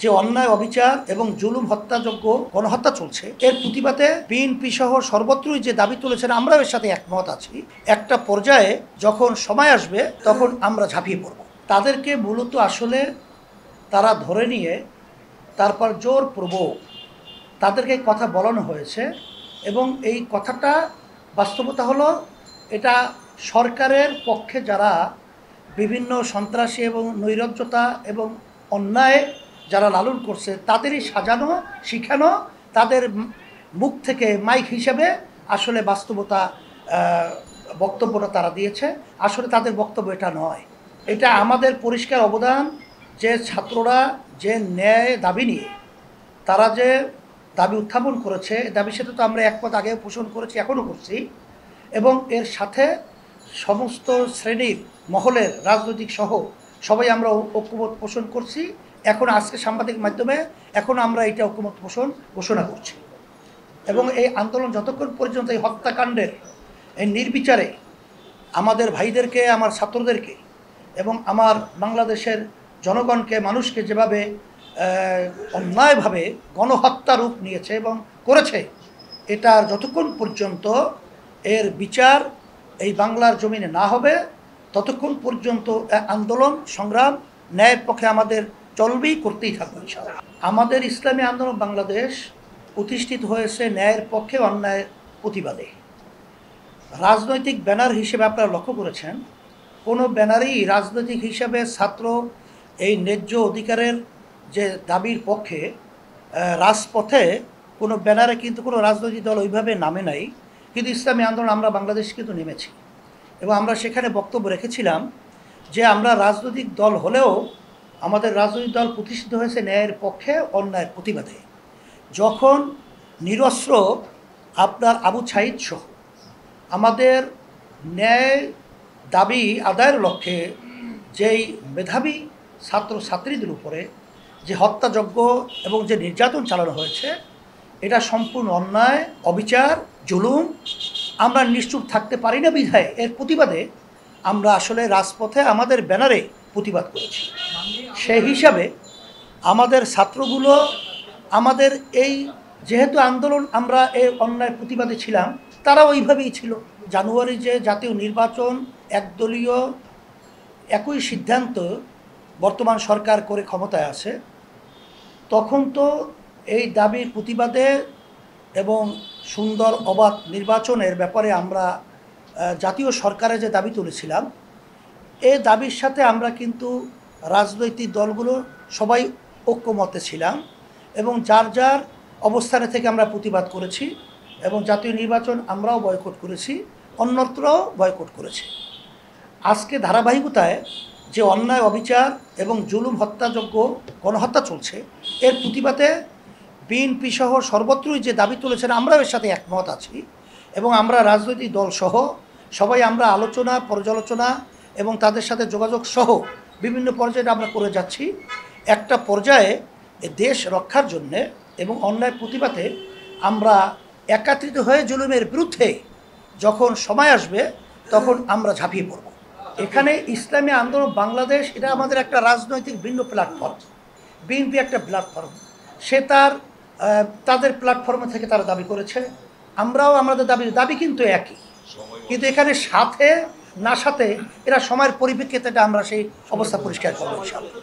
যে অন্যায় অবিচার এবং জুলুম হত্যাযোগ্য গণহত্যা চলছে এর প্রতিবাদে বিএনপি সহ সর্বত্রই যে দাবি তুলেছেন আমরাও এর সাথে একমত আছি। একটা পর্যায়ে যখন সময় আসবে তখন আমরা ঝাঁপিয়ে পড়ব। তাদেরকে মূলত আসলে তারা ধরে নিয়ে তারপর জোরপূর্বক তাদেরকে কথা বলানো হয়েছে এবং এই কথাটা বাস্তবতা হলো এটা সরকারের পক্ষে যারা বিভিন্ন সন্ত্রাসী এবং নৈরাজ্যতা এবং অন্যায় যারা লালন করছে তাদেরই সাজানো শিখানো তাদের মুখ থেকে মাইক হিসেবে আসলে বাস্তবতা বক্তব্যটা তারা দিয়েছে। আসলে তাদের বক্তব্য এটা নয়। এটা আমাদের পরিষ্কার অবদান যে ছাত্ররা যে ন্যায় দাবি নিয়ে তারা যে দাবি উত্থাপন করেছে দাবির সাথে তো আমরা একমত আগেও পোষণ করেছি এখনও করছি এবং এর সাথে সমস্ত শ্রেণীর মহলের রাজনৈতিক সহ সবাই আমরা ঐক্যমত পোষণ করছি। এখন আজকে সাংবাদিক মাধ্যমে এখন আমরা এটা ঐক্যমত পোষণ ঘোষণা করছি এবং এই আন্দোলন যতক্ষণ পর্যন্ত এই হত্যাকাণ্ডের এই নির্বিচারে আমাদের ভাইদেরকে আমার ছাত্রদেরকে এবং আমার বাংলাদেশের জনগণকে মানুষকে যেভাবে অন্যায়ভাবে গণহত্যা রূপ নিয়েছে এবং করেছে এটার যতক্ষণ পর্যন্ত এর বিচার এই বাংলার জমিনে না হবে ততক্ষণ পর্যন্ত আন্দোলন সংগ্রাম ন্যায়ের পক্ষে আমাদের চলবেই করতেই থাকবে ইনশাআল্লাহ। আমাদের ইসলামী আন্দোলন বাংলাদেশ প্রতিষ্ঠিত হয়েছে ন্যায়ের পক্ষে অন্যায়ের প্রতিবাদে। রাজনৈতিক ব্যানার হিসেবে আপনারা লক্ষ্য করেছেন কোনো ব্যানারই রাজনৈতিক হিসাবে ছাত্র এই ন্যায্য অধিকারের যে দাবির পক্ষে রাজপথে কোনো ব্যানারে কিন্তু কোনো রাজনৈতিক দল ওইভাবে নামে নাই, কিন্তু ইসলামী আন্দোলন আমরা বাংলাদেশ কিন্তু নেমেছি এবং আমরা সেখানে বক্তব্য রেখেছিলাম যে আমরা রাজনৈতিক দল হলেও আমাদের রাজনৈতিক দল প্রতিষ্ঠিত হয়েছে ন্যায়ের পক্ষে অন্যায়ের প্রতিবাদে। যখন নিরস্ত্র আপনার আবু ছাইদ সহ আমাদের ন্যায় দাবি আদায়ের লক্ষ্যে যেই মেধাবী ছাত্রছাত্রীদের উপরে যে হত্যাযজ্ঞ এবং যে নির্যাতন চালানো হয়েছে এটা সম্পূর্ণ অন্যায় অবিচার জুলুম। আমরা নিশ্চুপ থাকতে পারি না বিধায় এর প্রতিবাদে আমরা আসলে রাজপথে আমাদের ব্যানারে প্রতিবাদ করেছি। সেই হিসাবে আমাদের ছাত্রগুলো আমাদের এই যেহেতু আন্দোলন আমরা এই অন্যায় প্রতিবাদে ছিলাম তারা ওইভাবেই ছিল। জানুয়ারি যে জাতীয় নির্বাচন একদলীয় একই সিদ্ধান্ত বর্তমান সরকার করে ক্ষমতায় আছে তখন তো এই দাবির প্রতিবাদে এবং সুন্দর অবাধ নির্বাচনের ব্যাপারে আমরা জাতীয় সরকারে যে দাবি তুলেছিলাম এই দাবির সাথে আমরা কিন্তু রাজনৈতিক দলগুলো সবাই ঐক্যমতে ছিলাম এবং যার যার অবস্থানে থেকে আমরা প্রতিবাদ করেছি এবং জাতীয় নির্বাচন আমরাও বয়কট করেছি অন্যত্রও বয়কট করেছি। আজকে ধারাবাহিকতায় যে অন্যায় অবিচার এবং জুলুম হত্যাযোগ্য গণহত্যা চলছে এর প্রতিবাদে বিএনপি সহ সর্বত্রই যে দাবি তুলেছেন আমরাও এর সাথে একমত আছি এবং আমরা রাজনৈতিক দল সহ সবাই আমরা আলোচনা পর্যালোচনা এবং তাদের সাথে যোগাযোগ সহ বিভিন্ন পর্যায়ে আমরা করে যাচ্ছি। একটা পর্যায়ে দেশ রক্ষার জন্যে এবং অন্যায় প্রতিবাদে আমরা একত্রিত হয়ে জুলুমের বিরুদ্ধে যখন সময় আসবে তখন আমরা ঝাঁপিয়ে পড়ব। এখানে ইসলামী আন্দোলন বাংলাদেশ এটা আমাদের একটা রাজনৈতিক ভিন্ন প্ল্যাটফর্ম। বিএনপি একটা প্ল্যাটফর্ম, সে তাদের প্ল্যাটফর্ম থেকে তারা দাবি করেছে, আমরাও আমাদের দাবি কিন্তু একই, কিন্তু এখানে সাথে না সাথে এরা সময়ের পরিপ্রেক্ষিতে আমরা সেই অবস্থা পরিষ্কার করবো ইনশাআল্লাহ।